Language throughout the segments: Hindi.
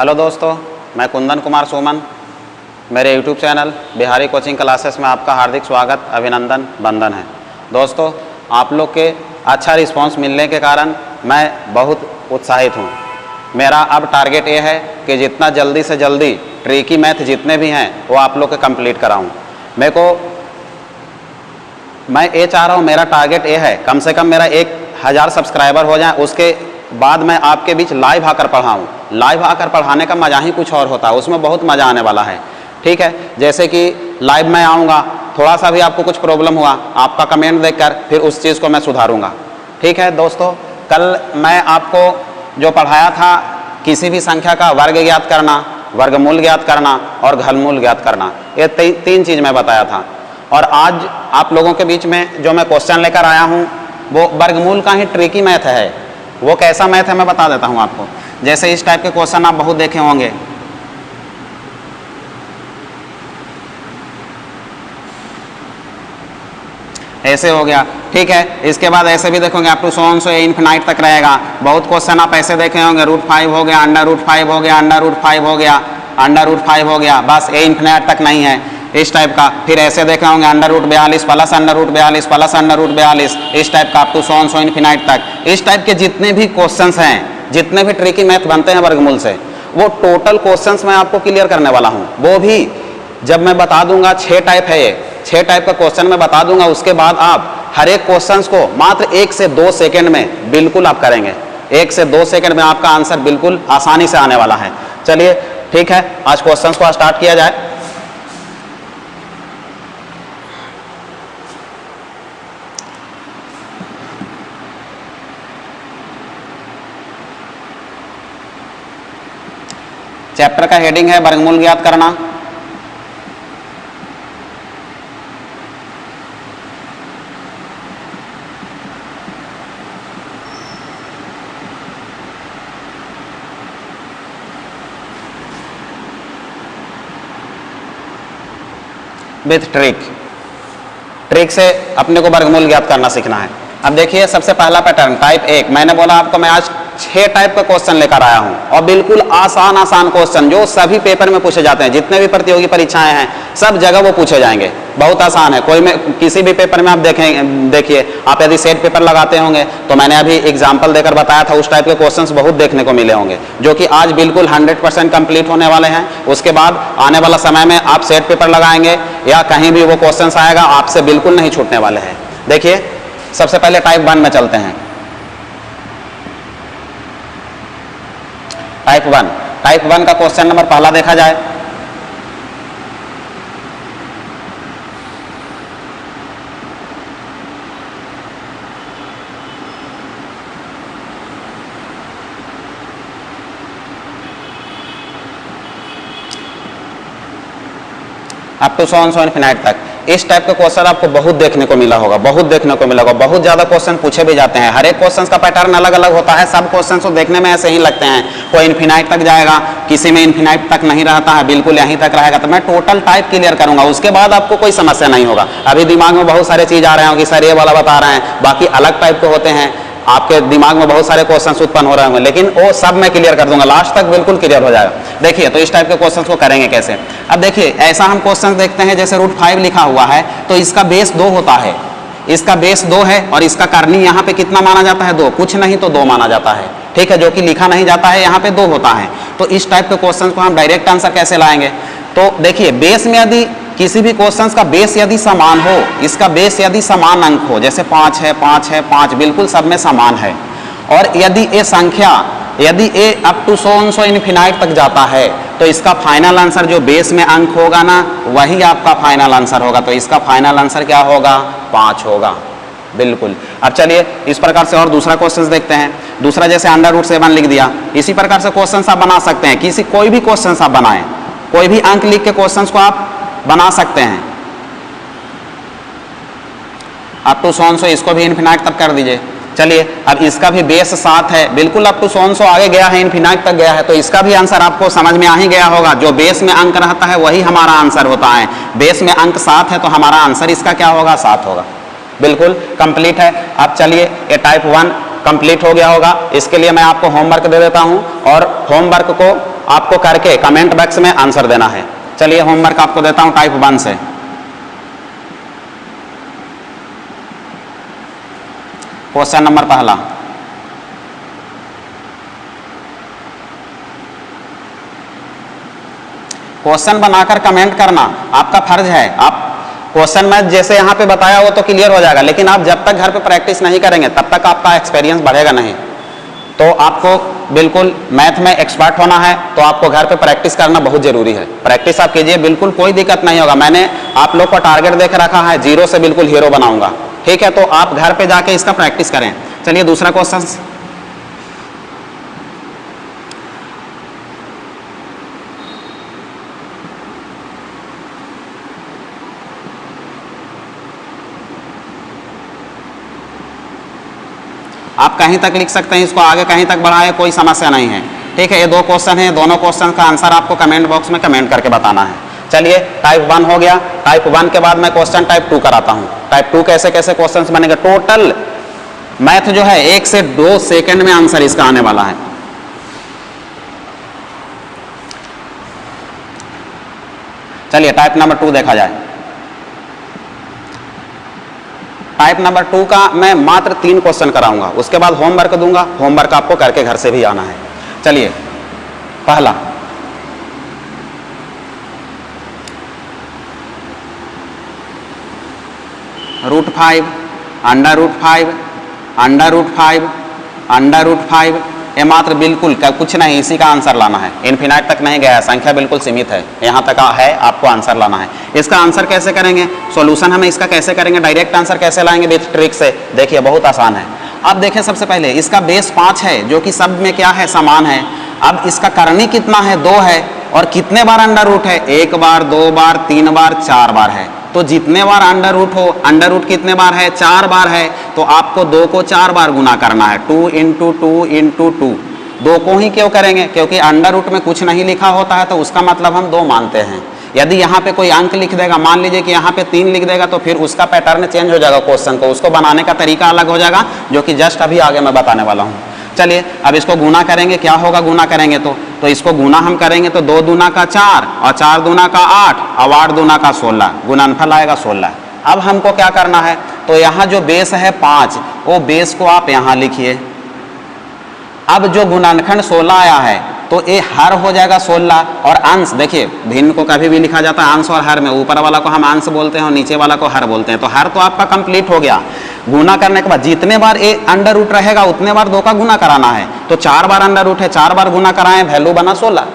हेलो दोस्तों, मैं कुंदन कुमार सोमन। मेरे YouTube channel Bihari coaching classes में आपका हार्दिक स्वागत, अभिनंदन, वंदन है। दोस्तों, आप लोग के अच्छा रिस्पांस मिलने के कारण मैं बहुत उत्साहित हूँ। मेरा अब टारगेट ये है कि जितना जल्दी से जल्दी ट्रिकी मैथ जितने भी हैं वो आप लोग के कंप्लीट कराऊँ। मैं ये चाह रहा हूँ, मेरा टारगेट ये है कम से कम मेरा 1000 सब्सक्राइबर हो जाए, उसके बाद मैं आपके बीच लाइव आकर पढ़ाऊँ। लाइव आकर पढ़ाने का मज़ा ही कुछ और होता है, उसमें बहुत मज़ा आने वाला है। ठीक है, जैसे कि लाइव में आऊँगा, थोड़ा सा भी आपको कुछ प्रॉब्लम हुआ, आपका कमेंट देखकर फिर उस चीज़ को मैं सुधारूँगा। ठीक है दोस्तों, कल मैं आपको जो पढ़ाया था किसी भी संख्या का वर्ग ज्ञात करना, वर्गमूल ज्ञात करना और घनमूल ज्ञात करना, ये तीन चीज़ मैं बताया था। और आज आप लोगों के बीच में जो मैं क्वेश्चन लेकर आया हूँ वो वर्गमूल का ही ट्रिकी मैथ है। वो कैसा मैथ है मैं बता देता हूँ आपको। जैसे इस टाइप के क्वेश्चन आप बहुत देखे होंगे। ऐसे हो गया, ठीक है। इसके बाद ऐसे भी देखोगे आप टू सो से इन्फिनाइट तक रहेगा। बहुत क्वेश्चन आप ऐसे देखे होंगे, √5 हो गया, √5 हो गया, √5 हो गया, √5 हो गया, बस ये इन्फिनाइट तक नहीं है, इस टाइप का। फिर ऐसे देखे होंगे √42 प्लस √42 प्लस √42, इस टाइप का अप टू सो इन्फिनाइट तक। इस टाइप के जितने भी क्वेश्चंस हैं, जितने भी ट्रिकी मैथ बनते हैं वर्गमूल से, वो टोटल क्वेश्चंस मैं आपको क्लियर करने वाला हूँ। वो भी जब मैं बता दूंगा 6 टाइप है, ये 6 टाइप का क्वेश्चन मैं बता दूंगा, उसके बाद आप हर एक क्वेश्चंस को मात्र 1 से 2 सेकेंड में बिल्कुल आप करेंगे। 1 से 2 सेकेंड में आपका आंसर बिल्कुल आसानी से आने वाला है। चलिए ठीक है, आज क्वेश्चंस को स्टार्ट किया जाए। चैप्टर का हेडिंग है वर्गमूल ज्ञात करना। विथ ट्रिक से अपने को वर्गमूल ज्ञात करना सीखना है। अब देखिए, सबसे पहला पैटर्न टाइप 1। मैंने बोला आपको मैं आज 6 टाइप का क्वेश्चन लेकर आया हूं और बिल्कुल आसान क्वेश्चन जो सभी पेपर में पूछे जाते हैं। जितने भी प्रतियोगी परीक्षाएं हैं सब जगह वो पूछे जाएंगे, बहुत आसान है। कोई में किसी भी पेपर में आप देखिए, आप यदि सेट पेपर लगाते होंगे तो मैंने अभी एग्जाम्पल देकर बताया था, उस टाइप के क्वेश्चन बहुत देखने को मिले होंगे, जो कि आज बिल्कुल 100% कंप्लीट होने वाले हैं। उसके बाद आने वाला समय में आप सेट पेपर लगाएंगे या कहीं भी वो क्वेश्चन आएगा, आपसे बिल्कुल नहीं छूटने वाले हैं। देखिए, सबसे पहले टाइप 1 में चलते हैं। टाइप 1 का क्वेश्चन नंबर पहला देखा जाए। अप टू सो इन्फिनाइट तक इस टाइप का क्वेश्चन आपको बहुत देखने को मिला होगा, बहुत ज्यादा क्वेश्चन पूछे भी जाते हैं। हर एक क्वेश्चन का पैटर्न अलग अलग होता है, सब क्वेश्चन तो देखने में ऐसे ही लगते हैं। कोई इन्फिनाइट तक जाएगा, किसी में इन्फिनाइट तक नहीं रहता है, बिल्कुल यहीं तक रहेगा। तो मैं टोटल टाइप क्लियर करूंगा, उसके बाद आपको कोई समस्या नहीं होगा। अभी दिमाग में बहुत सारे चीज आ रहे होंगे, सर ये वाला बता रहे हैं, बाकी अलग टाइप के होते हैं, आपके दिमाग में बहुत सारे क्वेश्चंस उत्पन्न हो रहे होंगे, लेकिन वो सब मैं क्लियर कर दूंगा, लास्ट तक बिल्कुल क्लियर हो जाएगा। देखिए, तो इस टाइप के क्वेश्चंस को करेंगे कैसे। अब देखिए, ऐसा हम क्वेश्चन देखते हैं, जैसे √5 लिखा हुआ है तो इसका बेस 2 होता है, इसका बेस 2 है और इसका करनी यहाँ पे कितना माना जाता है, 2, कुछ नहीं तो 2 माना जाता है। ठीक है, जो कि लिखा नहीं जाता है, यहाँ पे 2 होता है। तो इस टाइप के क्वेश्चन को हम डायरेक्ट आंसर कैसे लाएंगे। तो देखिए, बेस में यदि किसी भी क्वेश्चन का बेस यदि समान हो, इसका बेस यदि समान अंक हो, जैसे 5 है 5 है 5, बिल्कुल सब में समान है, और यदि ये संख्या यदि ए अप टू सो इन्फिनाइट तक जाता है तो इसका फाइनल आंसर जो बेस में अंक होगा ना, वही आपका फाइनल आंसर होगा। तो इसका फाइनल आंसर क्या होगा, 5 होगा, बिल्कुल। अब चलिए इस प्रकार से और दूसरा क्वेश्चन देखते हैं। दूसरा जैसे √7 लिख दिया, इसी प्रकार से क्वेश्चन आप बना सकते हैं। कोई भी क्वेश्चन आप बनाएं, कोई भी अंक लिख के क्वेश्चन को आप बना सकते हैं। अप टू सो इसको भी इन्फिनाइट तक कर दीजिए। चलिए, अब इसका भी बेस 7 है, बिल्कुल अप टू सो आगे गया है, इन्फिनाइट तक गया है, तो इसका भी आंसर आपको समझ में आ ही गया होगा। जो बेस में अंक रहता है वही हमारा आंसर होता है। बेस में अंक 7 है तो हमारा आंसर इसका क्या होगा, 7 होगा, बिल्कुल कंप्लीट है। अब चलिए, ये टाइप 1 कंप्लीट हो गया होगा। इसके लिए मैं आपको होमवर्क दे देता हूं और होमवर्क को आपको करके कमेंट बॉक्स में आंसर देना है। चलिए होमवर्क आपको देता हूं टाइप 1 से। क्वेश्चन नंबर पहला, क्वेश्चन बनाकर कमेंट करना आपका फर्ज है। आप क्वेश्चन में जैसे यहाँ पे बताया वो तो क्लियर हो जाएगा, लेकिन आप जब तक घर पे प्रैक्टिस नहीं करेंगे तब तक आपका एक्सपीरियंस बढ़ेगा नहीं। तो आपको बिल्कुल मैथ में एक्सपर्ट होना है तो आपको घर पे प्रैक्टिस करना बहुत जरूरी है। प्रैक्टिस आप कीजिए, बिल्कुल कोई दिक्कत नहीं होगा। मैंने आप लोग को टारगेट देख रखा है, 0 से बिल्कुल हीरो बनाऊंगा, ठीक है? तो आप घर पे जाके इसका प्रैक्टिस करें। चलिए दूसरा क्वेश्चन, आप कहीं तक लिख सकते हैं, इसको आगे कहीं तक बढ़ाए, कोई समस्या नहीं है, ठीक है? ये 2 क्वेश्चन है, दोनों क्वेश्चन का आंसर आपको कमेंट बॉक्स में कमेंट करके बताना है। चलिए टाइप 1 हो गया। टाइप 1 के बाद मैं क्वेश्चन टाइप 2 कराता हूं। टाइप 2 कैसे कैसे क्वेश्चन बनेंगे, टोटल मैथ जो है 1 से 2 सेकंड में आंसर इसका आने वाला है। चलिए टाइप नंबर 2 देखा जाए। टाइप नंबर 2 का मैं मात्र 3 क्वेश्चन कराऊंगा, उसके बाद होमवर्क दूंगा। होमवर्क आपको करके घर से भी आना है। चलिए पहला, √5, √5, √5, √5, ये मात्र बिल्कुल कुछ नहीं, इसी का आंसर लाना है। इन्फिनाइट तक नहीं गया है, संख्या बिल्कुल सीमित है, यहाँ तक है, आपको आंसर लाना है। इसका आंसर कैसे करेंगे, सॉल्यूशन हमें इसका कैसे करेंगे, डायरेक्ट आंसर कैसे लाएंगे विथ ट्रिक से, देखिए बहुत आसान है। अब देखें सबसे पहले इसका बेस 5 है जो कि सब में क्या है, समान है। अब इसका करनी कितना है, 2 है, और कितने बार अंडर रूट है, 1 बार, 2 बार, 3 बार, 4 बार है। तो जितने बार अंडर रूट हो, अंडर रूट कितने बार है, 4 बार है, तो आपको 2 को 4 बार गुना करना है, 2 × 2 × 2। 2 को ही क्यों करेंगे, क्योंकि अंडर रूट में कुछ नहीं लिखा होता है तो उसका मतलब हम 2 मानते हैं। यदि यहाँ पे कोई अंक लिख देगा, मान लीजिए कि यहाँ पे 3 लिख देगा, तो फिर उसका पैटर्न चेंज हो जाएगा, क्वेश्चन को उसको बनाने का तरीका अलग हो जाएगा, जो कि जस्ट अभी आगे मैं बताने वाला हूँ। चलिए अब इसको गुना करेंगे, क्या होगा गुना करेंगे तो इसको गुना हम करेंगे तो 2 दूना का 4 और 4 दूना का 8 और 8 दूना का 16, गुणनफल आएगा 16। अब हमको क्या करना है, तो यहाँ जो बेस है 5, वो बेस को आप यहाँ लिखिए। अब जो गुणनखंड 16 आया है तो ये हर हो जाएगा 16, और अंश देखिए भिन्न को कभी भी लिखा जाता है अंश और हर में, ऊपर वाला को हम अंश बोलते हैं और नीचे वाला को हर बोलते हैं। तो हर तो आपका कंप्लीट हो गया। गुना करने के बाद जितने बार ये अंडर रूट रहेगा उतने बार 2 का गुना कराना है। तो 4 बार अंडर रूट है, 4 बार गुना कराएं, वैल्यू बना 16।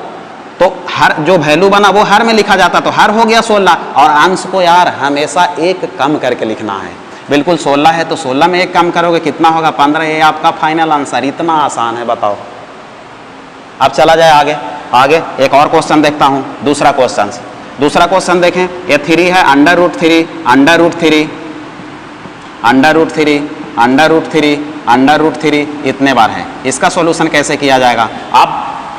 तो हर जो वैल्यू बना वो हर में लिखा जाता, तो हर हो गया 16। और अंश को यार हमेशा 1 कम करके लिखना है। बिल्कुल 16 है तो 16 में 1 कम करोगे कितना होगा, 15। ये आपका फाइनल आंसर, इतना आसान है, बताओ। अब चला जाए आगे। आगे एक और क्वेश्चन देखता हूं, दूसरा क्वेश्चन देखें। ये 3 है, under root 3, under root 3, under root 3, under root 3, under root 3, इतने बार है। इसका सॉल्यूशन कैसे किया जाएगा, आप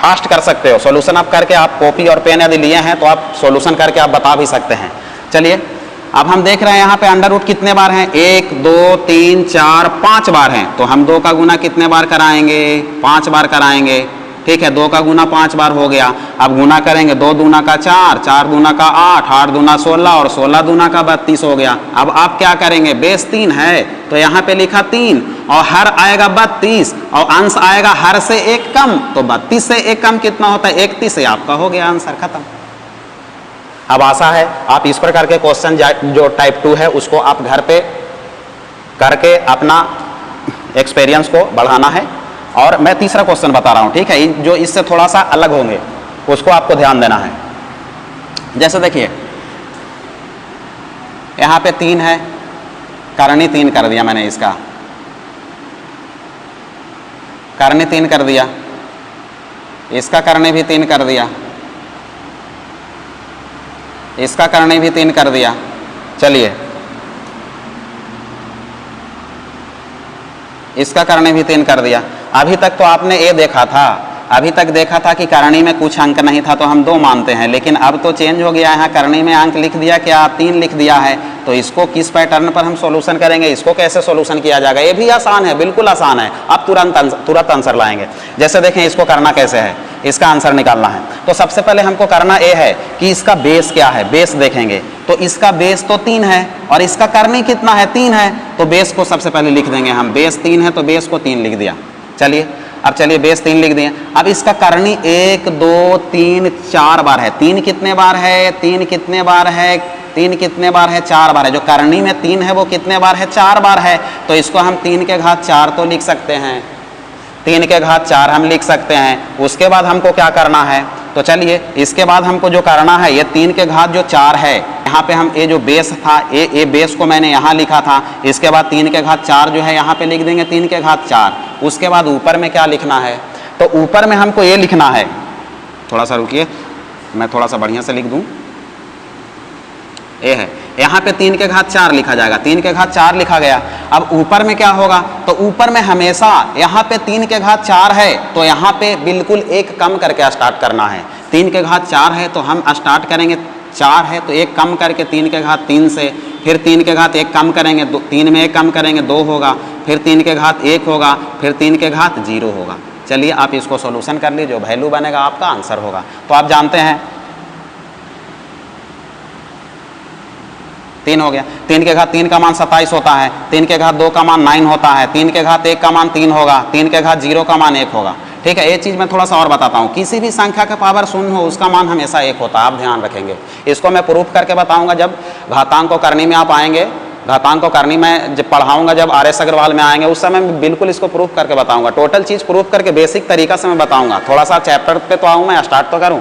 फास्ट कर सकते हो सॉल्यूशन। आप करके, आप कॉपी और पेन यदि लिए हैं तो आप सॉल्यूशन करके आप बता भी सकते हैं। चलिए अब हम देख रहे हैं यहाँ पे अंडर रूट कितने बार हैं, 1, 2, 3, 4, 5 बार हैं। तो हम 2 का गुना कितने बार कराएंगे, 5 बार कराएंगे, ठीक है। 2 का गुना 5 बार हो गया। अब गुना करेंगे, 2 दूना का 4, 4 दूना का 8, 8 दूना 16 और 16 दूना का 32 हो गया। अब आप क्या करेंगे, बेस 3 है तो यहाँ पे लिखा 3 और हर आएगा 32 और अंश आएगा हर से 1 कम, तो 32 से 1 कम कितना होता है, 31 से आपका हो गया आंसर, खत्म। अब आशा है आप इस प्रकार के क्वेश्चन जो टाइप 2 है उसको आप घर पे करके अपना एक्सपीरियंस को बढ़ाना है। और मैं तीसरा क्वेश्चन बता रहा हूं, ठीक है, जो इससे थोड़ा सा अलग होंगे उसको आपको ध्यान देना है। जैसे देखिए यहां पे 3 है, करनी 3 कर दिया मैंने, इसका करनी 3 कर दिया, इसका करनी भी 3 कर दिया, इसका करनी भी 3 कर दिया। चलिए इसका करनी भी 3 कर दिया। अभी तक तो आपने ये देखा था, अभी तक देखा था कि करनी में कुछ अंक नहीं था तो हम 2 मानते हैं, लेकिन अब तो चेंज हो गया है, करनी में अंक लिख दिया, क्या 3 लिख दिया है। तो इसको किस पैटर्न पर हम सॉल्यूशन करेंगे, इसको कैसे सॉल्यूशन किया जाएगा, ये भी आसान है, बिल्कुल आसान है। आप तुरंत आंसर लाएंगे। जैसे देखें इसको करना कैसे है, इसका आंसर निकालना है। तो सबसे पहले हमको करना ये है कि इसका बेस क्या है, बेस देखेंगे। तो इसका बेस तो 3 है और इसका करनी कितना है, 3 है। तो बेस को सबसे पहले लिख देंगे हम, बेस 3 है तो बेस को 3 लिख दिया। चलिए अब चलिए बेस 3 लिख दिए। अब इसका करनी 1 2 3 4 बार है। 3 कितने बार है, 3 कितने बार है, 3 कितने बार है, 4 बार है। जो करनी में 3 है वो कितने बार है, 4 बार है। तो इसको हम 3 के घात 4 तो लिख सकते हैं, 3 के घात 4 हम लिख सकते हैं। उसके बाद हमको क्या करना है, तो चलिए इसके बाद हमको जो करना है, ये 3 के घात जो 4 है, यहाँ पे हम ये जो बेस था, ये बेस को मैंने यहाँ लिखा था। इसके बाद 3 के घात 4 जो है यहाँ पे लिख देंगे 3 के घात 4। उसके बाद ऊपर में क्या लिखना है, तो ऊपर में हमको ये लिखना है, थोड़ा सा रुकिए मैं थोड़ा सा बढ़िया से लिख दूँ। ये है, यहाँ पे 3 के घात 4 लिखा जाएगा, 3 के घात 4 लिखा गया। अब ऊपर में क्या होगा, तो ऊपर में हमेशा यहाँ पे 3 के घात 4 है तो यहाँ पे बिल्कुल एक कम करके स्टार्ट करना है। 3 के घात 4 है तो हम स्टार्ट करेंगे, 4 है तो एक कम करके 3 के घात 3 से, फिर 3 के घात 1 कम करेंगे, 3 में 1 कम करेंगे 2 होगा, फिर 3 के घात 1 होगा, फिर 3 के घात 0 होगा। चलिए आप इसको सॉल्यूशन कर लीजिए, जो वैल्यू बनेगा आपका आंसर होगा। तो आप जानते हैं 3 हो गया, 3 के घात 3 का मान 27 होता है, 3 के घात 2 का मान 9 होता है, 3 के घात 1 का मान 3 होगा, 3 के घात 0 का मान 1 होगा। ठीक है, ये चीज़ मैं थोड़ा सा और बताता हूँ, किसी भी संख्या का पावर शून्य हो उसका मान हमेशा 1 होता है, आप ध्यान रखेंगे। इसको मैं प्रूफ करके बताऊँगा जब घातांक को करनी में आप आएंगे, घातांक को करनी में जब पढ़ाऊँगा, जब RS अग्रवाल में आएंगे उस समय मैं बिल्कुल इसको प्रूफ करके बताऊँगा। टोटल चीज़ प्रूफ करके बेसिक तरीका से मैं बताऊँगा। थोड़ा सा चैप्टर पे तो आऊँ, मैं स्टार्ट तो करूँ।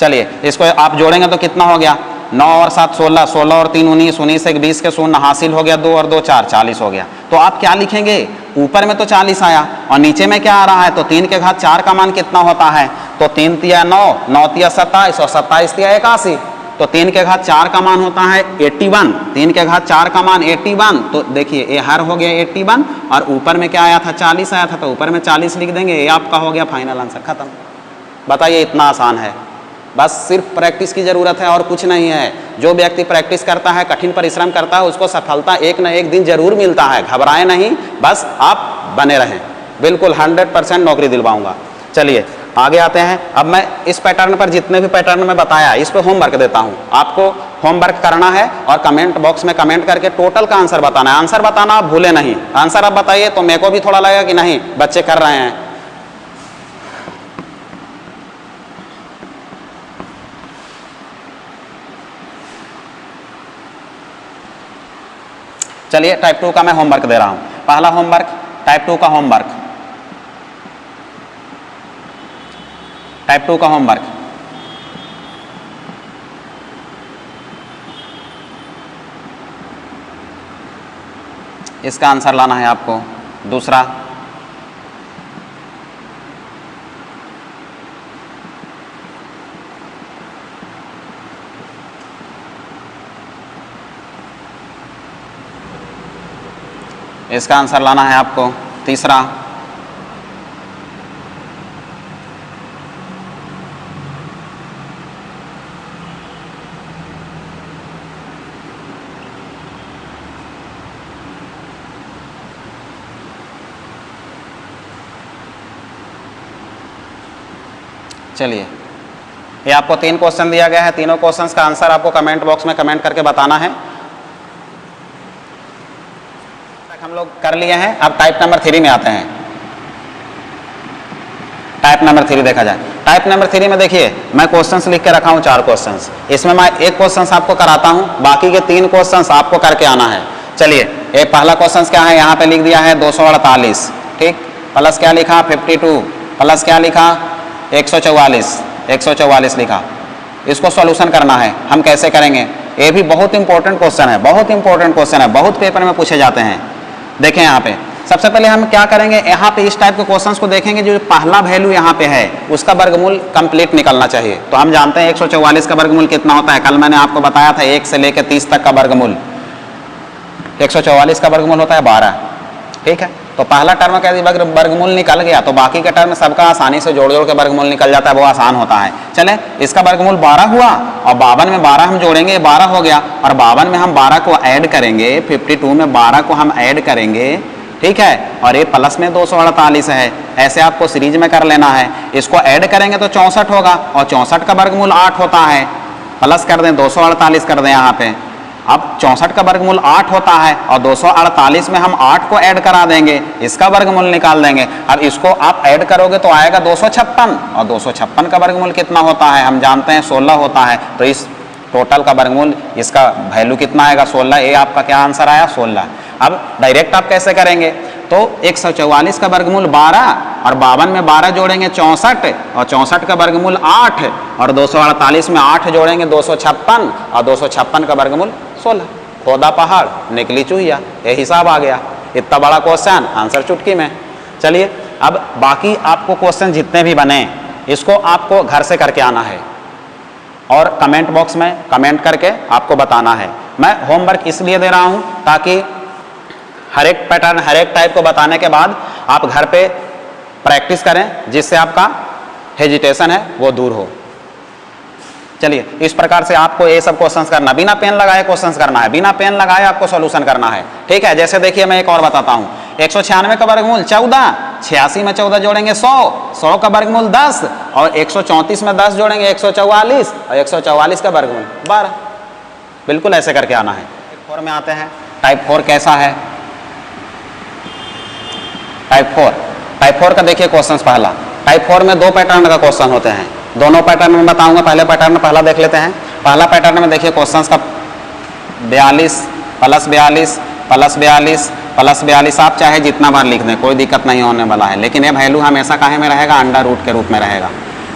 चलिए इसको आप जोड़ेंगे तो कितना हो गया, 9 और 7 16, 16 और 3 19, 19 1 20 के शून्य हासिल हो गया, 2 और 2 4, 40 हो गया। तो आप क्या लिखेंगे, ऊपर में तो 40 आया और नीचे में क्या आ रहा है, तो 3 के घात 4 का मान कितना होता है, तो 3 तिया 9, 9 तिया 27 और 27 तिया 81। तो 3 के घात 4 का मान होता है 81, 3 के घात 4 का मान 81। तो देखिए ये हर हो गया 81 और ऊपर में क्या आया था, 40 आया था, तो ऊपर में 40 लिख देंगे, ये आपका हो गया फाइनल आंसर, खत्म। बताइए इतना आसान है, बस सिर्फ प्रैक्टिस की ज़रूरत है और कुछ नहीं है। जो व्यक्ति प्रैक्टिस करता है, कठिन परिश्रम करता है, उसको सफलता एक न एक दिन जरूर मिलता है। घबराएं नहीं, बस आप बने रहें, बिल्कुल 100% नौकरी दिलवाऊंगा। चलिए आगे आते हैं। अब मैं इस पैटर्न पर जितने भी पैटर्न में बताया इस पर होमवर्क देता हूँ। आपको होमवर्क करना है और कमेंट बॉक्स में कमेंट करके टोटल का आंसर बताना है। आंसर बताना आप भूले नहीं, आंसर आप बताइए तो मेरे को भी थोड़ा लगेगा कि नहीं बच्चे कर रहे हैं। चलिए टाइप 2 का मैं होमवर्क दे रहा हूं। पहला होमवर्क, टाइप 2 का होमवर्क, टाइप 2 का होमवर्क। इसका आंसर लाना है आपको। दूसरा, इसका आंसर लाना है आपको। तीसरा, चलिए ये आपको 3 क्वेश्चन दिया गया है। तीनों क्वेश्चंस का आंसर आपको कमेंट बॉक्स में कमेंट करके बताना है। हम लोग कर लिए हैं। अब टाइप नंबर 3 में आते हैं। टाइप नंबर 3 देखा जाए। टाइप नंबर 3 में देखिए मैं क्वेश्चंस लिख के रखा हूं 4 क्वेश्चंस। इसमें मैं एक क्वेश्चंस आपको कराता हूं, बाकी के 3 क्वेश्चंस आपको करके आना है। चलिए एक पहला क्वेश्चंस क्या है, यहाँ पे लिख दिया है 248, ठीक, प्लस क्या लिखा 52, प्लस क्या लिखा 144 लिखा। इसको सॉल्यूशन करना है। हम कैसे करेंगे, ये भी बहुत इंपॉर्टेंट क्वेश्चन है, बहुत इंपॉर्टेंट क्वेश्चन है, बहुत पेपर में पूछे जाते हैं। देखें यहाँ पे सबसे पहले हम क्या करेंगे, यहाँ पे इस टाइप के क्वेश्चंस को देखेंगे। जो पहला वैल्यू यहाँ पे है उसका वर्गमूल कंप्लीट निकलना चाहिए। तो हम जानते हैं 144 का वर्गमूल कितना होता है, कल मैंने आपको बताया था 1 से लेकर 30 तक का वर्गमूल। 144 का वर्गमूल होता है 12, ठीक है। तो पहला टर्म का यदि वर्गमूल निकल गया तो बाकी का टर्म सबका आसानी से जोड़ जोड़ के वर्गमूल निकल जाता है, वो आसान होता है। चले इसका वर्गमूल 12 हुआ और 52 में 12 हम जोड़ेंगे, 12 हो गया। और 52 में हम 12 को ऐड करेंगे, 52 में 12 को हम ऐड करेंगे ठीक है, और ये प्लस में 248 है। ऐसे आपको सीरीज में कर लेना है। इसको ऐड करेंगे तो 64 होगा, और 64 का वर्गमूल 8 होता है। प्लस कर दें 248 कर दें यहाँ पे। अब 64 का वर्गमूल 8 होता है, और 248 में हम 8 को ऐड करा देंगे, इसका वर्गमूल निकाल देंगे। अब इसको आप ऐड करोगे तो आएगा 256, और 256 का वर्गमूल कितना होता है हम जानते हैं 16 होता है। तो इस टोटल का वर्गमूल इसका वैल्यू कितना आएगा 16। ये आपका क्या आंसर आया 16। अब डायरेक्ट आप कैसे करेंगे, तो 144 का वर्गमूल 12, और 52 में 12 जोड़ेंगे 64, और 64 का वर्गमूल 8, और 248 में 8 जोड़ेंगे 256, और 256 का वर्गमूल 16। खोदा पहाड़ निकली चूहिया, ये हिसाब आ गया। इतना बड़ा क्वेश्चन, आंसर चुटकी में। चलिए अब बाकी आपको क्वेश्चन जितने भी बने इसको आपको घर से करके आना है, और कमेंट बॉक्स में कमेंट करके आपको बताना है। मैं होमवर्क इसलिए दे रहा हूं ताकि हर एक पैटर्न हर एक टाइप को बताने के बाद आप घर पे प्रैक्टिस करें, जिससे आपका हेजिटेशन है वो दूर हो। चलिए इस प्रकार से आपको ये सब क्वेश्चंस करना, बिना पेन लगाए क्वेश्चंस करना है, बिना पेन लगाए आपको सॉल्यूशन करना है। ठीक है, जैसे देखिए मैं एक और बताता हूं। 196 का वर्गमूल 14, 86 में 14 जोड़ेंगे 100, 100 का वर्गमूल 10, और 134 में 10 जोड़ेंगे 144, और 144 का वर्गमूल 12। बिल्कुल ऐसे करके आना है। टाइप 4 में आते हैं। टाइप 4 कैसा है? टाइप 4 का देखिए क्वेश्चन पहला। टाइप 4 में 2 पैटर्न का क्वेश्चन होते हैं, दोनों पैटर्न में बताऊंगा। पहले पैटर्न पहला देख लेते हैं। पहला पैटर्न में देखिए क्वेश्चंस का 42 प्लस 42 प्लस 42 प्लस 42, आप चाहे जितना बार लिख दें कोई दिक्कत नहीं होने वाला है। लेकिन ये वैल्यू हमेशा काहे में रहेगा? अंडर रूट के रूप में रहेगा।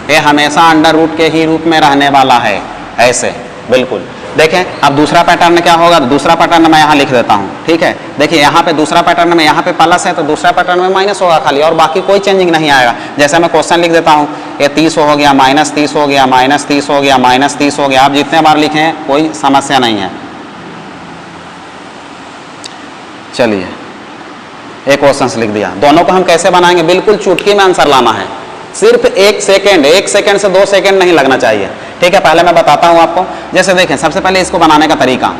ये हमेशा अंडर रूट के ही रूप में रहने वाला है, ऐसे बिल्कुल। देखें अब दूसरा पैटर्न क्या होगा, दूसरा पैटर्न मैं यहाँ लिख देता हूँ। ठीक है, देखिए यहाँ पे दूसरा पैटर्न में यहाँ पे प्लस है, तो दूसरा पैटर्न में माइनस होगा खाली, और बाकी कोई चेंजिंग नहीं आएगा। जैसे मैं क्वेश्चन लिख देता हूँ, ये 30 हो गया, माइनस 30 हो गया, माइनस 30 हो गया, माइनस 30 हो गया। आप जितने बार लिखें कोई समस्या नहीं है। चलिए एक क्वेश्चन लिख दिया। दोनों को हम कैसे बनाएंगे? बिल्कुल चुटकी में आंसर लाना है। सिर्फ 1 सेकेंड से 2 सेकेंड नहीं लगना चाहिए। ठीक है, पहले मैं बताता हूं आपको। जैसे देखें, सबसे पहले इसको बनाने का तरीका,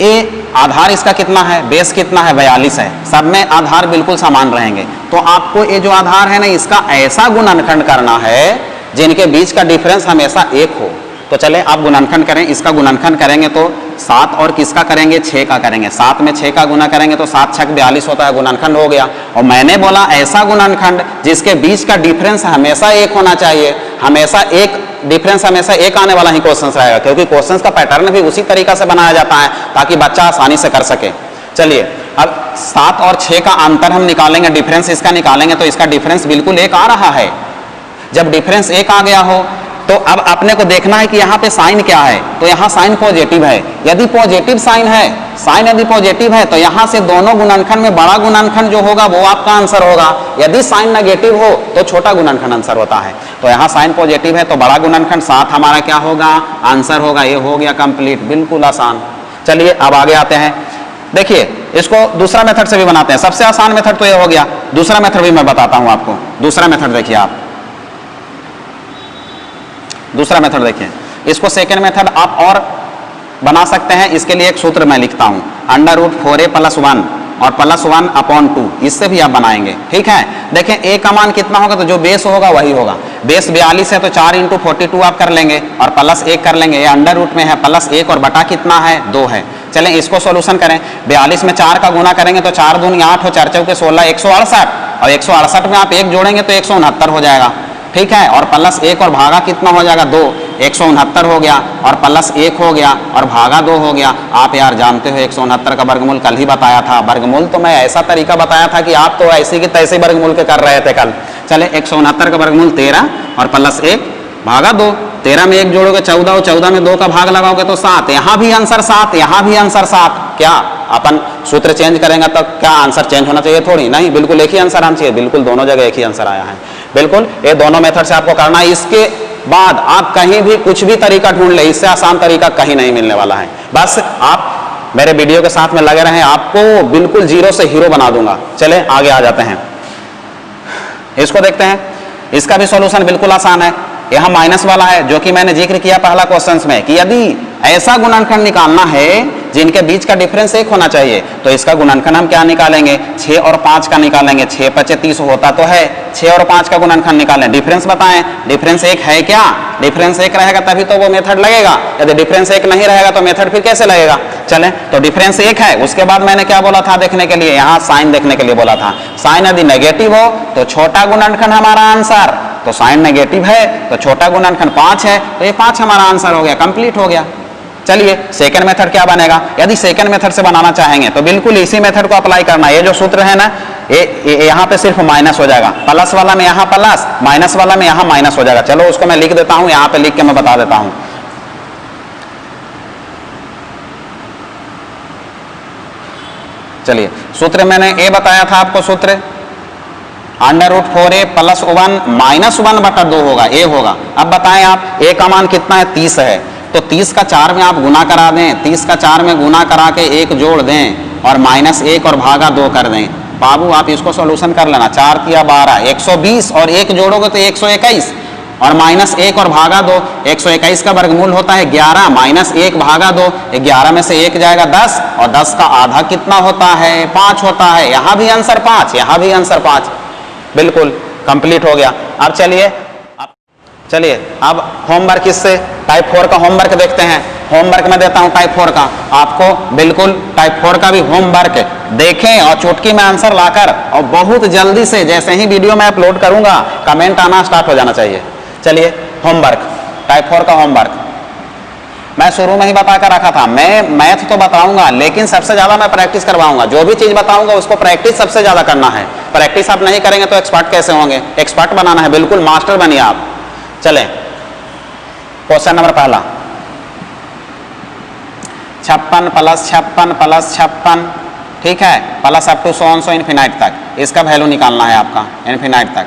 ये आधार इसका कितना है, बेस कितना है, 42 है। सब में आधार बिल्कुल समान रहेंगे। तो आपको ये जो आधार है ना, इसका ऐसा गुणनखंड करना है जिनके बीच का डिफरेंस हमेशा 1 हो। तो चले आप गुणनखंड करें। इसका गुणनखंड करेंगे तो 7 और किसका करेंगे? 6 का करेंगे। 7 में 6 का गुना करेंगे तो 7 6 42 होता है, गुणनखंड हो गया। और मैंने बोला ऐसा गुणनखंड जिसके बीच का डिफरेंस हमेशा 1 होना चाहिए। हमेशा एक डिफरेंस हमेशा 1 आने वाला ही क्वेश्चन रहेगा, क्योंकि क्वेश्चन का पैटर्न भी उसी तरीका से बनाया जाता है ताकि बच्चा आसानी से कर सके। चलिए अब 7 और 6 का अंतर हम निकालेंगे, डिफरेंस इसका निकालेंगे, तो इसका डिफरेंस बिल्कुल 1 आ रहा है। जब डिफरेंस 1 आ गया हो तो अब अपने को देखना है कि यहाँ पे साइन क्या है। तो यहाँ साइन पॉजिटिव है। यदि पॉजिटिव साइन है, साइन यदि पॉजिटिव है, तो यहाँ से दोनों गुणनखंड में बड़ा गुणनखंड जो होगा वो आपका आंसर होगा। यदि साइन नेगेटिव हो तो छोटा गुणनखंड आंसर होता है। तो यहाँ साइन पॉजिटिव है तो बड़ा गुणनखंड 7 हमारा क्या होगा? आंसर होगा। ये हो गया कंप्लीट, बिल्कुल आसान। चलिए अब आगे आते हैं। देखिए इसको दूसरा मेथड से भी बनाते हैं। सबसे आसान मेथड तो ये हो गया। दूसरा मेथड भी मैं बताता हूँ आपको। दूसरा मेथड देखिए आप, दूसरा मेथड देखिए। इसको सेकेंड मेथड आप और बना सकते हैं। इसके लिए एक सूत्र मैं लिखता हूं, अंडर रूट 4a + 1 और +1/2। इससे भी आप बनाएंगे। ठीक है, देखें a का मान कितना होगा, तो जो बेस होगा वही होगा। बेस 42 है तो 4 × 42 आप कर लेंगे, और +1 कर लेंगे। ये अंडर रूट में है, +1 और बटा कितना है? 2 है। चलें इसको सोल्यूशन करें। 42 में 4 का गुना करेंगे तो 4 दूनी 8 और 4 चौके 16, 168। और 168 में आप 1 जोड़ेंगे तो 169 हो जाएगा। ठीक है, और +1 और भागा कितना हो जाएगा? 2, 169 हो गया, और +1 हो गया, और भागा 2 हो गया। आप यार जानते हो 169 का वर्गमूल कल ही बताया था। वर्गमूल तो मैं ऐसा तरीका बताया था कि आप तो ऐसे की तैसे वर्गमूल के कर रहे थे कल। चले 169 का वर्गमूल 13 और +1 भागा 2। 13 में 1 जोड़ोगे 14, और 14 में 2 का भाग लगाओगे तो 7। यहाँ भी आंसर 7, यहाँ भी आंसर 7। क्या अपन सूत्र चेंज करेंगे तो क्या आंसर चेंज होना चाहिए? थोड़ी नहीं, बिल्कुल एक ही आंसर आना चाहिए। बिल्कुल दोनों जगह एक ही आंसर आया है। बिल्कुल ये दोनों मेथड से आपको करना है। इसके बाद आप कहीं भी कुछ भी तरीका ढूंढ ले, इससे आसान तरीका कहीं नहीं मिलने वाला है। बस आप मेरे वीडियो के साथ में लगे रहें, आपको बिल्कुल 0 से हीरो बना दूंगा। चले आगे आ जाते हैं। इसको देखते हैं। इसका भी सॉल्यूशन बिल्कुल आसान है। यहाँ माइनस वाला है, जो कि मैंने जिक्र किया पहला क्वेश्चन में कि यदि ऐसा गुणनखंड निकालना है जिनके बीच का डिफरेंस 1 होना चाहिए। तो इसका गुणनखंड हम क्या निकालेंगे, 6 और 5 का निकालेंगे। 6 × 30 होता तो है, 6 और 5 का गुणनखंड निकालें। डिफरेंस बताएं, डिफरेंस 1 है क्या? डिफरेंस 1 रहेगा तभी तो वो मेथड लगेगा, यदि डिफरेंस 1 नहीं रहेगा तो मेथड फिर कैसे लगेगा। चलें, तो डिफरेंस 1 है। उसके बाद मैंने क्या बोला था देखने के लिए, यहाँ साइन देखने के लिए बोला था। साइन यदि नेगेटिव हो तो छोटा गुणनखंड हमारा आंसर, तो साइन नेगेटिव है तो छोटा गुणनखंड 5 है, तो ये 5 हमारा आंसर हो गया, कंप्लीट हो गया। चलिए सेकंड मेथड क्या बनेगा, यदि सेकंड मेथड से बनाना चाहेंगे तो बिल्कुल इसी मेथड को अप्लाई करना। ये जो सूत्र है ना, ये यहाँ पे सिर्फ माइनस हो जाएगा, प्लस वाला में यहाँ प्लस, माइनस वाला में यहाँ माइनस हो जाएगा। चलो उसको मैं लिख देता हूं, यहाँ पे लिख के मैं बता देता हूं। चलिए सूत्र मैंने ए बताया था आपको, सूत्र √4a + 1 - 1/2 होगा, ए होगा। अब बताएं आप ए का मान कितना है, 30 है, तो 30 का 4 में आप गुना करा दें, 30 का 4 में गुना करा के 1 जोड़ दें और -1 और भागा 2 कर दें। बाबू आप इसको सॉल्यूशन कर लेना, 4 × 12 120 और 1 जोड़ोगे तो 121 और -1 और भागा 2, 121 का वर्गमूल होता है 11, -1 भागा 2, 11 में से 1 जाएगा 10 और 10 का आधा कितना होता है, 5 होता है। यहाँ भी आंसर 5, यहाँ भी आंसर 5, बिल्कुल कंप्लीट हो गया। अब चलिए अब होमवर्क इससे टाइप 4 का होमवर्क देखते हैं। होमवर्क में देता हूं टाइप 4 का, आपको बिल्कुल टाइप 4 का भी होमवर्क देखें और चुटकी में आंसर लाकर, और बहुत जल्दी से जैसे ही वीडियो में अपलोड करूंगा कमेंट आना स्टार्ट हो जाना चाहिए। चलिए होमवर्क, टाइप 4 का होमवर्क मैं शुरू में ही बता कर रखा था, मैं मैथ तो बताऊंगा लेकिन सबसे ज्यादा मैं प्रैक्टिस करवाऊंगा। जो भी चीज बताऊंगा उसको प्रैक्टिस सबसे ज्यादा करना है। प्रैक्टिस आप नहीं करेंगे तो एक्सपर्ट कैसे होंगे, एक्सपर्ट बनाना है, बिल्कुल मास्टर बनिए आप। चलें, क्वेश्चन नंबर पहला, 56 + 56 + 56, ठीक है, plus up to so infinite तक, इसका वैल्यू निकालना है आपका, इन्फिनाइट तक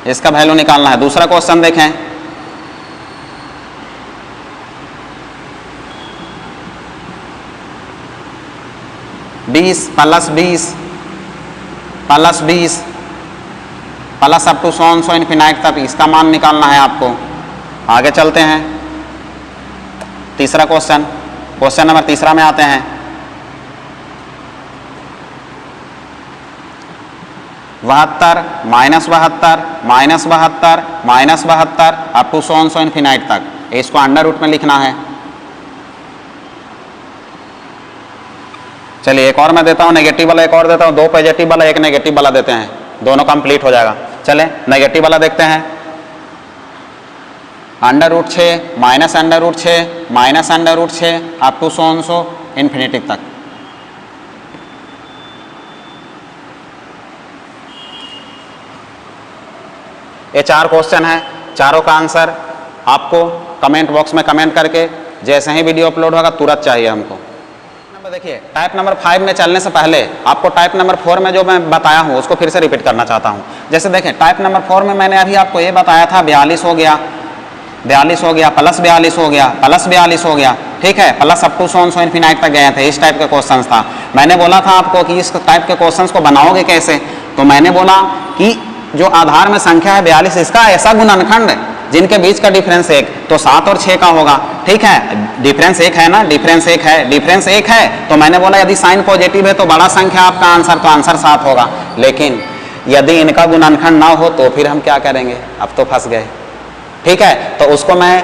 इसका वैल्यू निकालना है। दूसरा क्वेश्चन देखें, +20 + 20 plus up to so infinite तक, इसका मान निकालना है आपको। आगे चलते हैं, तीसरा क्वेश्चन, क्वेश्चन नंबर तीसरा में आते हैं। 72 -72 -72 अप टू सो इन्फिनाइट तक, इसको अंडर रूट में लिखना है। चलिए एक और मैं देता हूं, नेगेटिव वाला एक और देता हूं, 2 पॉजिटिव वाला 1 नेगेटिव वाला देते हैं, दोनों कंप्लीट हो जाएगा। चले नेगेटिव वाला देखते हैं, √6 -√6 -√6 अप टू सो इन्फिनिटी तक। ये 4 क्वेश्चन है, चारों का आंसर आपको कमेंट बॉक्स में कमेंट करके जैसे ही वीडियो अपलोड होगा तुरंत चाहिए हमको। देखिए टाइप नंबर 5 में चलने से पहले आपको टाइप नंबर 4 में जो मैं बताया हूं उसको फिर से रिपीट करना चाहता हूं। जैसे देखें टाइप नंबर 4 में मैंने अभी आपको ये बताया था 42 हो गया, 42 हो गया, प्लस 42 हो गया, प्लस 42 हो गया, ठीक है, plus up to so infinite तक गए थे। इस टाइप के क्वेश्चन था। मैंने बोला था आपको कि इस टाइप के क्वेश्चन को बनाओगे कैसे, तो मैंने बोला कि जो आधार में संख्या है 42, इसका ऐसा गुणनखंड जिनके बीच का डिफरेंस 1, तो 7 और 6 का होगा, ठीक है, डिफरेंस 1 है ना, डिफरेंस 1 है, डिफरेंस 1 है, तो मैंने बोला यदि साइन पॉजिटिव है तो बड़ा संख्या आपका आंसर, तो आंसर 7 होगा। लेकिन यदि इनका गुणनखंड ना हो तो फिर हम क्या करेंगे, अब तो फंस गए, ठीक है। तो उसको मैं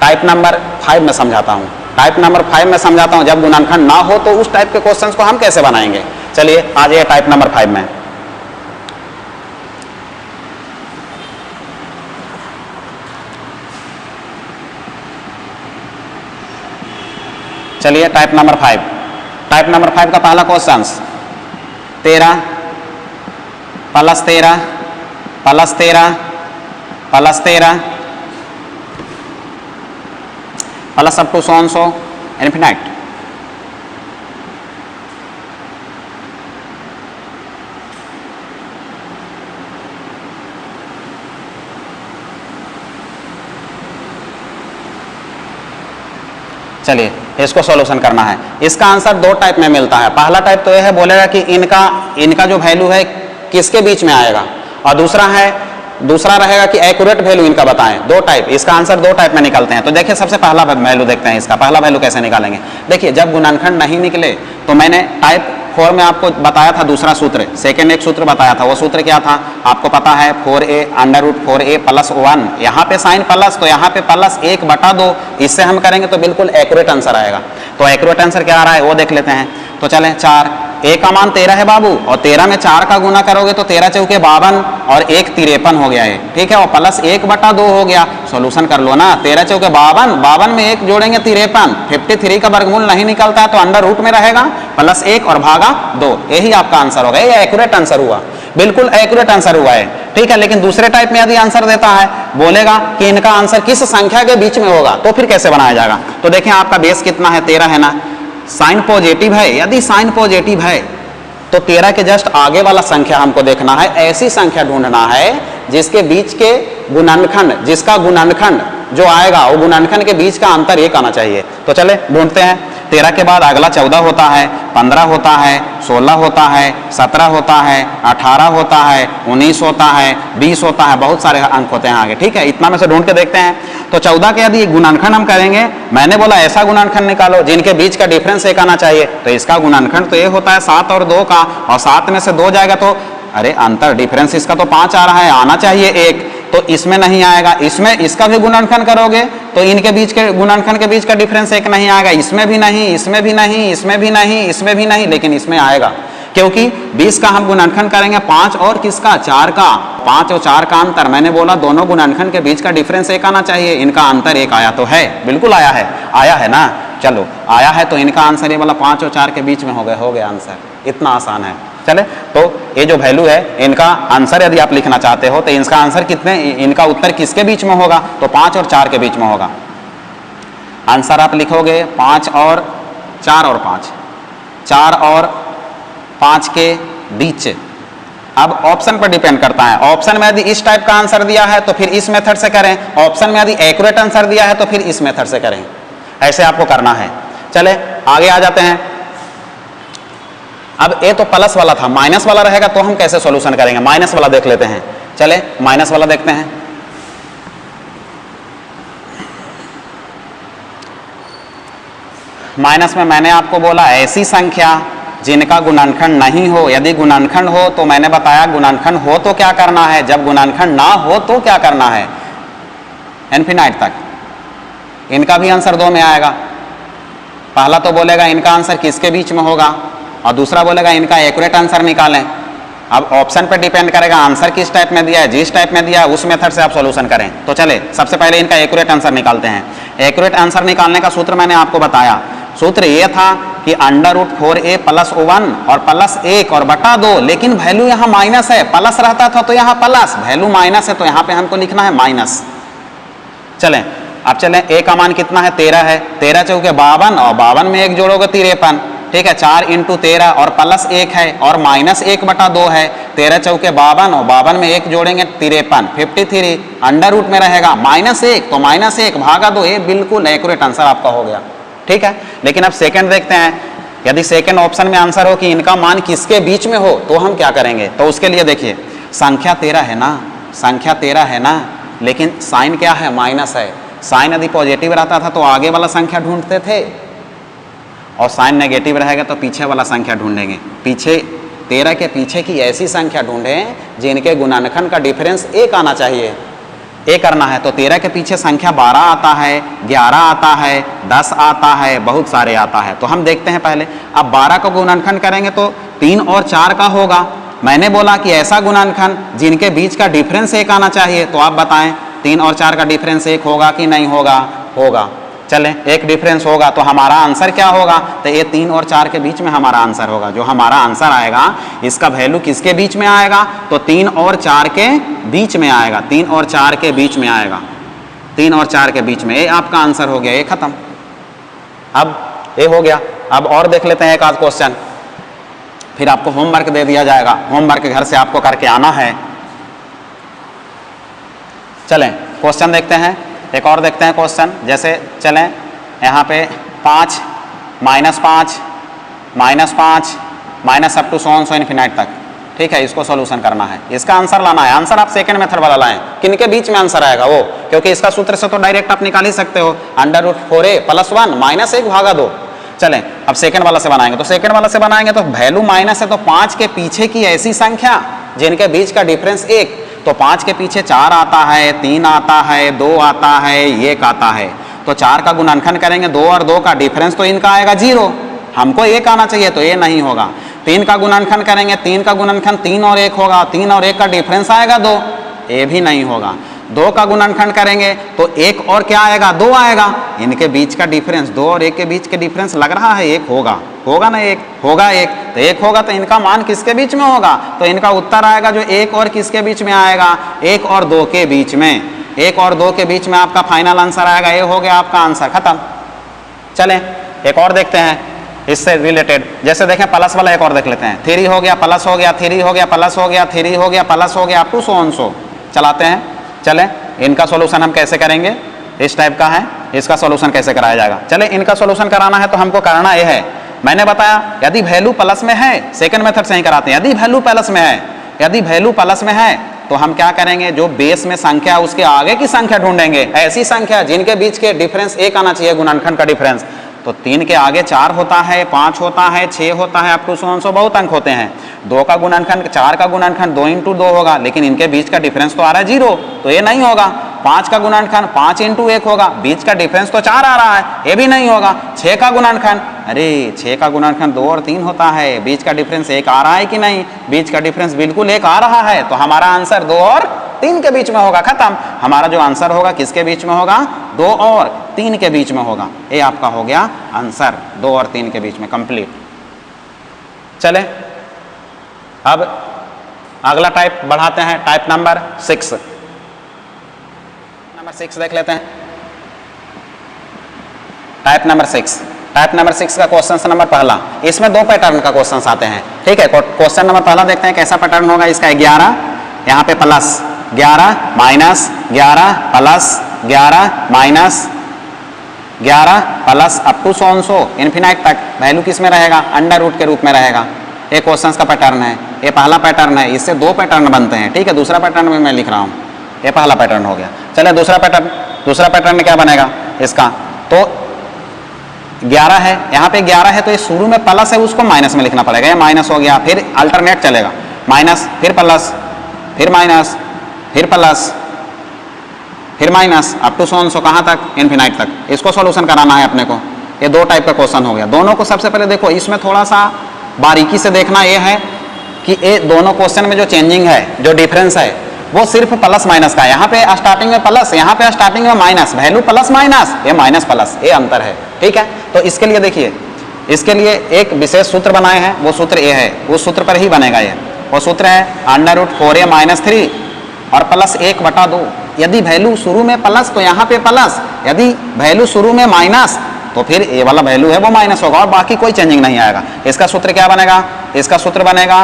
टाइप नंबर 5 में समझाता हूँ, टाइप नंबर 5 में समझाता हूँ। जब गुणनखंड ना हो तो उस टाइप के क्वेश्चन को हम कैसे बनाएंगे। चलिए आ जाइए टाइप नंबर 5 में। चलिए टाइप नंबर 5, टाइप नंबर 5 का पहला question 13 + 13 + 13 + 13 plus up to so infinite. चलिए इसको सॉल्यूशन करना है। इसका आंसर 2 टाइप में मिलता है। पहला टाइप तो यह है, बोलेगा कि इनका जो वैल्यू है किसके बीच में आएगा, और दूसरा है दूसरा रहेगा कि एक्यूरेट वैल्यू इनका बताएं। दो टाइप, इसका आंसर दो टाइप में निकलते हैं। तो देखिए सबसे पहला वैल्यू देखते हैं, इसका पहला वैल्यू कैसे निकालेंगे। देखिए जब गुणनखंड नहीं निकले तो मैंने टाइप 4 में आपको बताया था दूसरा सूत्र, सेकेंड एक सूत्र बताया था। वो सूत्र क्या था आपको पता है, 4a √4a + 1, यहाँ पे साइन प्लस तो यहाँ पे प्लस 1/2, इससे हम करेंगे तो बिल्कुल एक्यूरेट आंसर आएगा। तो एक्यूरेट आंसर क्या आ रहा है वो देख लेते हैं। तो चलें 4, a का मान 13 है बाबू, और 13 में 4 का गुना करोगे तो 13 चौके 52 और 1 53 हो गया है, ठीक है, और प्लस 1/2 हो गया। सॉल्यूशन कर लो ना, 13 चौके 52, 52 में 1 जोड़ेंगे 53, 53 का वर्गमूल नहीं निकलता है तो अंडर रूट में रहेगा, प्लस 1 और भागा 2, यही आपका आंसर होगा। ये एक्यूरेट आंसर हुआ, बिल्कुल एक्यूरेट आंसर हुआ है, ठीक है। लेकिन दूसरे टाइप में यदि आंसर देता है, बोलेगा कि इनका आंसर किस संख्या के बीच में होगा, तो फिर कैसे बनाया जाएगा। तो देखें आपका बेस कितना है, 13 है ना, साइन पॉजिटिव है, यदि साइन पॉजिटिव है तो 13 के जस्ट आगे वाला संख्या हमको देखना है। ऐसी संख्या ढूंढना है जिसके बीच के गुणनखंड, जिसका गुणनखंड जो आएगा वो गुणनखंड के बीच का अंतर 1 आना चाहिए। तो चले ढूंढते हैं। 13 के बाद अगला 14 होता है, 15 होता है, 16 होता है, 17 होता है, 18 होता है, 19 होता है, 20 होता है, बहुत सारे अंक होते हैं आगे, ठीक है। इतना में से ढूंढ के देखते हैं। तो 14 के यदि गुणनखंड हम करेंगे, मैंने बोला ऐसा गुणनखंड निकालो जिनके बीच का डिफरेंस 1 आना चाहिए। तो इसका गुणनखंड तो ये होता है 7 और 2 का, और 7 में से 2 जाएगा तो अरे अंतर डिफरेंस इसका तो 5 आ रहा है, आना चाहिए 1, तो इसमें नहीं आएगा। इसमें इसका भी गुणनखंड करोगे तो इनके बीच के गुणनखंड के बीच का डिफरेंस 1 नहीं आएगा, इसमें भी नहीं, इसमें भी नहीं, इसमें भी नहीं, इसमें भी नहीं, लेकिन इसमें आएगा, क्योंकि 20 का हम गुणनखंड करेंगे 5 और किसका, 4 का, 5 और 4 का अंतर, मैंने बोला दोनों गुणनखंड के बीच का डिफरेंस 1 आना चाहिए, इनका अंतर 1 आया तो है, बिल्कुल आया है ना। चलो आया है तो इनका आंसर ये वाला 5 और 4 के बीच में हो गया आंसर, इतना आसान है। चले तो ये जो वैल्यू है, इनका आंसर यदि आप लिखना चाहते हो तो इसका आंसर कितने, इनका उत्तर किसके बीच में होगा, तो 5 और 4 के बीच में होगा। आंसर आप लिखोगे 5 और 4 और 5, 4 और 5 के बीच। अब ऑप्शन पर डिपेंड करता है, ऑप्शन में यदि इस टाइप का आंसर दिया है तो फिर इस मेथड से करें, ऑप्शन में यदि एक्यूरेट आंसर दिया है तो फिर इस मेथड से करें, ऐसे आपको करना है। चले आगे आ जाते हैं। अब ए तो प्लस वाला था, माइनस वाला रहेगा तो हम कैसे सॉल्यूशन करेंगे, माइनस वाला देख लेते हैं। चले माइनस वाला देखते हैं। माइनस में मैंने आपको बोला ऐसी संख्या जिनका गुणनखंड नहीं हो, यदि गुणनखंड हो तो मैंने बताया गुणनखंड हो तो क्या करना है, जब गुणनखंड ना हो तो क्या करना है, इनफिनाइट तक। इनका भी आंसर 2 में आएगा। पहला तो बोलेगा इनका आंसर किसके बीच में होगा, और दूसरा बोलेगा इनका एक्यूरेट आंसर निकालें। अब ऑप्शन पर डिपेंड करेगा आंसर किस टाइप में दिया है, जिस टाइप में दिया है उस मेथड से आप सॉल्यूशन करें। तो चले सबसे पहले इनका एक्यूरेट आंसर निकालते हैं। एक्यूरेट आंसर निकालने का सूत्र मैंने आपको बताया, सूत्र ये था कि √4a + 1 और प्लस 1 और बटा 2, लेकिन वैल्यू यहाँ माइनस है, प्लस रहता था तो यहाँ प्लस, वैल्यू माइनस है तो यहाँ पे हमको लिखना है माइनस। चलें अब चलें, a का मान कितना है, 13 है, 13 चौके 52 और 52 में 1 जोड़ोगे 53, ठीक है, 4 × 13 और प्लस 1 है और माइनस 1/2 है, 13 चौके 52 और 52 में 1 जोड़ेंगे 53, 53 अंडर रूट में रहेगा, -1 तो -1 भागा 2, ये बिल्कुल एक्यूरेट आंसर आपका हो गया, ठीक है। लेकिन अब सेकंड देखते हैं, यदि सेकंड ऑप्शन में आंसर हो कि इनका मान किसके बीच में हो तो हम क्या करेंगे। तो उसके लिए देखिए संख्या 13 है ना, संख्या 13 है ना, लेकिन साइन क्या है, माइनस है। साइन यदि पॉजिटिव रहता था तो आगे वाला संख्या ढूंढते थे, और साइन नेगेटिव रहेगा तो पीछे वाला संख्या ढूंढेंगे। पीछे 13 के पीछे की ऐसी संख्या ढूंढें जिनके गुणनखंड का डिफरेंस 1 आना चाहिए, ये करना है। तो 13 के पीछे संख्या 12 आता है, 11 आता है, 10 आता है, बहुत सारे आता है। तो हम देखते हैं पहले, अब 12 का गुणनखंड करेंगे तो 3 और 4 का होगा। मैंने बोला कि ऐसा गुणनखंड जिनके बीच का डिफरेंस 1 आना चाहिए, तो आप बताएं 3 और 4 का डिफरेंस 1 होगा कि नहीं होगा, होगा। चलें एक डिफरेंस होगा तो हमारा आंसर क्या होगा, तो ये 3 और 4 के बीच में हमारा आंसर होगा। जो हमारा आंसर आएगा इसका वैल्यू किसके बीच में आएगा, तो 3 और 4 के बीच में आएगा, 3 और 4 के बीच में आएगा, 3 और 4 के बीच में, ये आपका आंसर हो गया, ये खत्म। अब ये हो गया। अब और देख लेते हैं एक आध क्वेश्चन, फिर आपको होमवर्क दे दिया जाएगा, होमवर्क घर से आपको करके आना है। चलें क्वेश्चन देखते हैं, एक और देखते हैं क्वेश्चन। जैसे चलें यहाँ पे 5 -5 -5 minus up to so on so infinite तक, ठीक है, इसको सॉल्यूशन करना है, इसका आंसर लाना है। आंसर आप सेकंड मेथड वाला लाएं, किनके बीच में आंसर आएगा वो, क्योंकि इसका सूत्र से तो डायरेक्ट आप निकाल ही सकते हो, √4a + 1 - 1/2। चलें अब सेकंड वाला से बनाएंगे। तो सेकंड वाला से बनाएंगे तो वैल्यू माइनस है, तो 5 के पीछे की ऐसी संख्या जिनके बीच का डिफरेंस 1, तो 5 के पीछे 4 आता है, 3 आता है, 2 आता है, 1 आता है। तो 4 का गुणनखंड करेंगे, 2 और 2 का डिफरेंस तो इनका आएगा 0, हमको 1 आना चाहिए, तो ये नहीं होगा। 3 का गुणनखंड करेंगे, 3 का गुणनखंड 3 और 1 होगा, 3 और 1 का डिफरेंस आएगा 2, ये भी नहीं होगा। 2 का गुणनखंड करेंगे तो 1 और क्या आएगा, 2 आएगा। इनके बीच का डिफरेंस 2 और 1 के बीच के डिफरेंस लग रहा है 1 होगा, होगा ना, 1 होगा, 1 तो 1 होगा, तो इनका मान किसके बीच में होगा, तो इनका उत्तर आएगा जो 1 और किसके बीच में आएगा, 1 और 2 के बीच में। 1 और 2 के बीच में आपका फाइनल आंसर आएगा, ये हो गया आपका आंसर, खत्म। चलें एक और देखते हैं इससे रिलेटेड, जैसे देखें प्लस वाला एक और देख लेते हैं। 3 हो गया, प्लस हो गया, 3 हो गया, प्लस हो गया, 3 हो गया, प्लस हो गया, up to so on so. चलाते हैं, चलें इनका सॉल्यूशन हम कैसे करेंगे, इस टाइप का है, इसका सॉल्यूशन कैसे कराया जाएगा। चलें इनका सॉल्यूशन कराना है तो हमको करना यह है, मैंने बताया यदि वैल्यू प्लस में है, सेकंड मेथड से ही कराते हैं, यदि वैल्यू प्लस में है, यदि वैल्यू प्लस में है तो हम क्या करेंगे, जो बेस में संख्या उसके आगे की संख्या ढूंढेंगे, ऐसी संख्या जिनके बीच के डिफरेंस 1 आना चाहिए, गुणनखंड का डिफरेंस। तो 3 के आगे 4 होता है, 5 होता है, 6 होता है, up to so on so बहुत अंक होते हैं। 2 का गुणनखंड, 4 का गुणनखंड 2 × 2 होगा, लेकिन इनके बीच का डिफरेंस तो आ रहा है 0, तो ये नहीं होगा। 5 का गुणनखंड 5 × 1 होगा, बीच का डिफरेंस तो 4 आ रहा है, ये भी नहीं होगा। 6 का गुणनखंड, अरे 6 का गुणनखंड 2 और 3 होता है, बीच का डिफरेंस 1 आ रहा है कि नहीं, बीच का डिफरेंस बिल्कुल 1 आ रहा है, तो हमारा आंसर 2 और 3 के बीच में होगा, खत्म। हमारा जो आंसर होगा किसके बीच में होगा, 2 और 3 के बीच में होगा। ये आपका हो गया आंसर, 2 और 3 के बीच में, कंप्लीट। चले अब अगला टाइप बढ़ाते हैं, टाइप नंबर 6। नंबर 6 देख लेते हैं, टाइप नंबर 6। टाइप नंबर 6 का क्वेश्चन नंबर पहला, इसमें 2 पैटर्न का क्वेश्चन आते हैं, ठीक है। क्वेश्चन नंबर पहला देखते हैं कैसा पैटर्न होगा इसका। 11 यहाँ पे plus 11 minus 11 plus 11 minus 11 plus up to so on so infinite तक, वैल्यू किस में रहेगा, अंडर रूट के रूप में रहेगा। ये क्वेश्चन का पैटर्न है, ये पहला पैटर्न है, इससे 2 पैटर्न बनते हैं, ठीक है। दूसरा पैटर्न में मैं लिख रहा हूँ, ये पहला पैटर्न हो गया। चलिए दूसरा पैटर्न में क्या बनेगा इसका, तो 11 है, यहाँ पे 11 है, तो ये शुरू में प्लस है, उसको माइनस में लिखना पड़ेगा, ये माइनस हो गया, फिर अल्टरनेट चलेगा, माइनस फिर प्लस फिर माइनस फिर प्लस फिर minus up to so on so, कहाँ तक, इन्फिनाइट तक। इसको सॉल्यूशन कराना है अपने को। ये 2 टाइप का क्वेश्चन हो गया। दोनों को सबसे पहले देखो, इसमें थोड़ा सा बारीकी से देखना ये है कि ये दोनों क्वेश्चन में जो चेंजिंग है, जो डिफरेंस है, वो सिर्फ प्लस माइनस का है। यहाँ पे स्टार्टिंग में प्लस, यहाँ पे स्टार्टिंग में माइनस, वैल्यू प्लस माइनस, ये माइनस प्लस, ये अंतर है, ठीक है। तो इसके लिए देखिए, इसके लिए एक विशेष सूत्र बनाए हैं, वो सूत्र ये है, उस सूत्र पर ही बनेगा ये। वो सूत्र है √4a - 3 और प्लस 1/2। यदि वैल्यू शुरू में प्लस तो यहाँ पे प्लस, यदि वैल्यू शुरू में माइनस तो फिर ये वाला वैल्यू है वो माइनस होगा, और बाकी कोई चेंजिंग नहीं आएगा। इसका सूत्र क्या बनेगा, इसका सूत्र बनेगा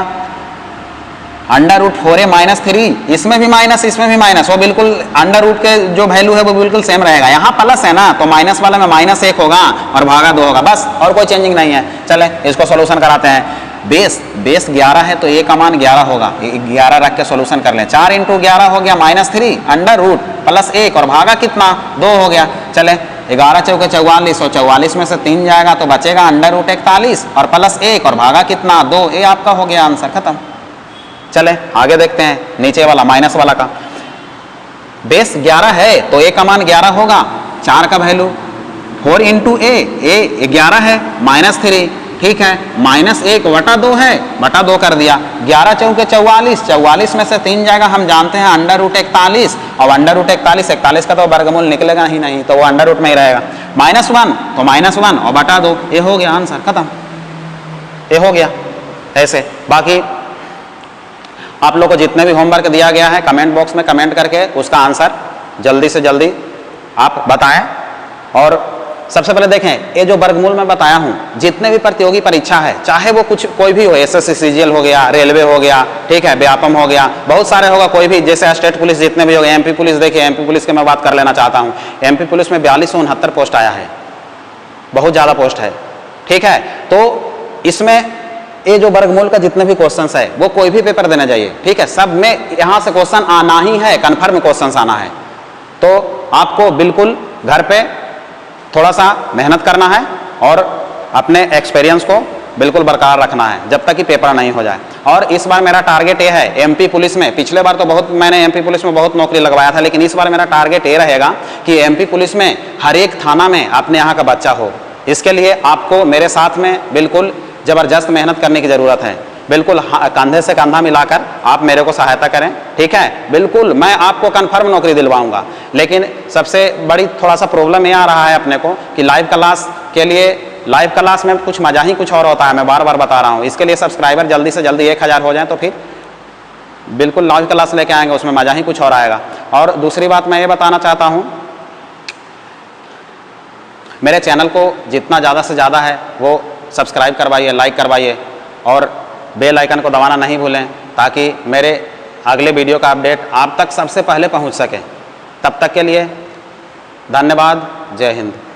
√4a - 3, इसमें भी माइनस, इसमें भी माइनस, वो बिल्कुल अंडर रूट के जो वैल्यू है वो बिल्कुल सेम रहेगा। यहाँ प्लस है ना, तो माइनस वाले में -1 होगा और भागा 2 होगा, बस, और कोई चेंजिंग नहीं है। चले इसको सोल्यूशन कराते हैं। बेस 11 है तो a का मान 11 होगा, 11 रख के सोल्यूशन कर लें। 4 × 11 हो गया -3 अंडर रूट प्लस 1 और भागा कितना, 2 हो गया। चले 11 × 4 = 44, और 44 में से 3 जाएगा तो बचेगा √41 और प्लस 1 और भागा कितना, 2। ये आपका हो गया आंसर, खत्म। चले आगे देखते हैं नीचे वाला, माइनस वाला का। बेस 11 है तो a का मान 11 होगा, 4 का वैल्यू 4 × a 11 है -3, ठीक है, -1/2 है, बटा 2 कर दिया। 11 × 4 = 44, 44 में से 3 जाएगा, हम जानते हैं √41, और √41 का तो वर्गमूल निकलेगा ही नहीं, तो वो अंडर रूट में ही रहेगा। -1 तो -1 और बटा 2, ये हो गया आंसर, खत्म, ये हो गया। ऐसे बाकी आप लोग को जितने भी होमवर्क दिया गया है, कमेंट बॉक्स में कमेंट करके उसका आंसर जल्दी से जल्दी आप बताएं। और सबसे पहले देखें, ये जो वर्गमूल मैं बताया हूं, जितने भी प्रतियोगी परीक्षा है, चाहे वो कोई भी हो, SSC CGL हो गया, रेलवे हो गया, ठीक है, व्यापम हो गया, बहुत सारे होगा, कोई भी, जैसे स्टेट पुलिस जितने भी हो गए, MP पुलिस, देखिए MP पुलिस की मैं बात कर लेना चाहता हूं। MP पुलिस में 4269 पोस्ट आया है, बहुत ज़्यादा पोस्ट है, ठीक है। तो इसमें ये जो वर्गमूल का जितने भी क्वेश्चंस है वो कोई भी पेपर देना चाहिए, ठीक है, सब में यहाँ से क्वेश्चन आना ही है, कन्फर्म क्वेश्चंस आना है। तो आपको बिल्कुल घर पे थोड़ा सा मेहनत करना है और अपने एक्सपीरियंस को बिल्कुल बरकरार रखना है जब तक कि पेपर नहीं हो जाए। और इस बार मेरा टारगेट ये है एमपी पुलिस में, पिछले बार तो मैंने एमपी पुलिस में बहुत नौकरी लगवाया था, लेकिन इस बार मेरा टारगेट ये रहेगा कि एमपी पुलिस में हर एक थाना में अपने यहाँ का बच्चा हो। इसके लिए आपको मेरे साथ में बिल्कुल ज़बरदस्त मेहनत करने की ज़रूरत है। बिल्कुल कंधे से कंधा मिलाकर आप मेरे को सहायता करें, ठीक है। बिल्कुल मैं आपको कंफर्म नौकरी दिलवाऊंगा, लेकिन सबसे बड़ी थोड़ा सा प्रॉब्लम ये आ रहा है अपने को कि लाइव क्लास के लिए, लाइव क्लास में कुछ मजा ही कुछ और होता है, मैं बार बार बता रहा हूँ। इसके लिए सब्सक्राइबर जल्दी से जल्दी 1000 हो जाए तो फिर बिल्कुल लाइव क्लास लेके आएंगे, उसमें मजा ही कुछ और आएगा। और दूसरी बात मैं ये बताना चाहता हूँ, मेरे चैनल को जितना ज़्यादा से ज़्यादा है वो सब्सक्राइब करवाइए, लाइक करवाइए और बेल आइकन को दबाना नहीं भूलें, ताकि मेरे अगले वीडियो का अपडेट आप तक सबसे पहले पहुंच सके। तब तक के लिए धन्यवाद। जय हिंद।